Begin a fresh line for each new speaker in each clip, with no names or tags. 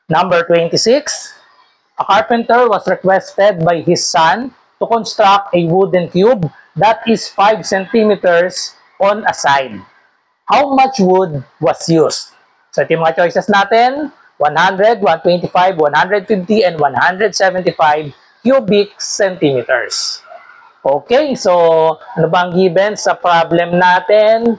Number 26. A carpenter was requested by his son to construct a wooden cube that is 5 centimeters on a side. How much wood was used? So ito yung mga choices natin. 100, 125, 150, and 175 cubic centimeters. Okay, so ano ba ang given sa problem natin?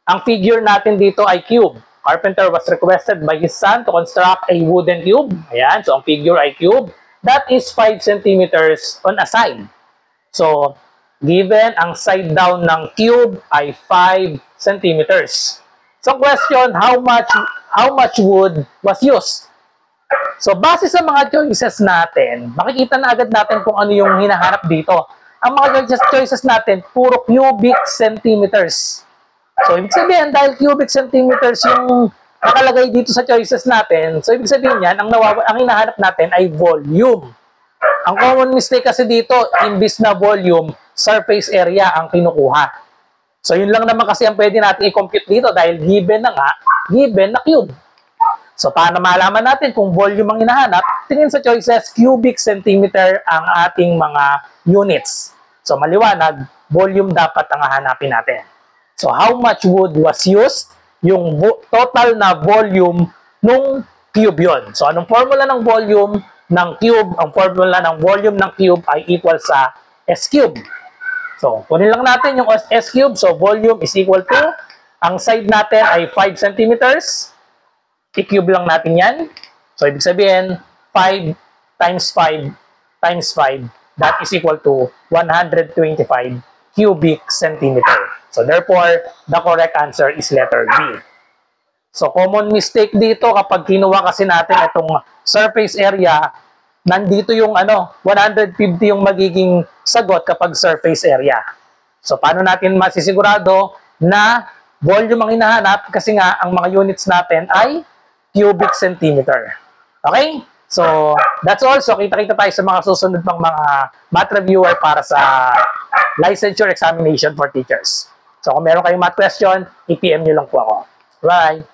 Ang figure natin dito ay cube. Carpenter was requested by his son to construct a wooden cube. Ayan, so ang figure ay cube. That is 5 centimeters on a side. So, given ang side down ng cube ay 5 centimeters. So, question, how much wood was used? So, base sa mga choices natin, makikita na agad natin kung ano yung hinahanap dito. Ang mga choices natin, puro cubic centimeters. So, ibig sabihin, dahil cubic centimeters yung nakalagay dito sa choices natin, so ibig sabihin yan, ang hinahanap natin ay volume. Ang common mistake kasi dito, imbis na volume, surface area ang kinukuha. So, yun lang naman kasi ang pwede natin i-compute dito dahil given na nga, given na cube. So, paano malaman natin kung volume ang hinahanap? Tingin sa choices, cubic centimeter ang ating mga units. So, maliwanag, volume dapat ang hahanapin natin. So, how much wood was used? Yung total na volume nung cube yun. So, anong formula ng volume ng cube? Ang formula ng volume ng cube ay equal sa S cube. So, kunin lang natin yung S cube. So, volume is equal to, ang side natin ay 5 centimeters. I-cube lang natin yan. So, ibig sabihin, 5 times 5 times 5, that is equal to 125 cubic centimeter. So, therefore, the correct answer is letter B. So, common mistake dito kapag kinuha kasi natin itong surface area, nandito yung 150 yung magiging sagot kapag surface area. So, paano natin masisigurado na volume ang hinahanap? Kasi nga, ang mga units natin ay cubic centimeter. Okay? So, that's all. So, kita-kita tayo sa mga susunod pang mga math reviewer para sa licensure examination for teachers. So, kung meron kayong math question, i-PM nyo lang po ako. Bye!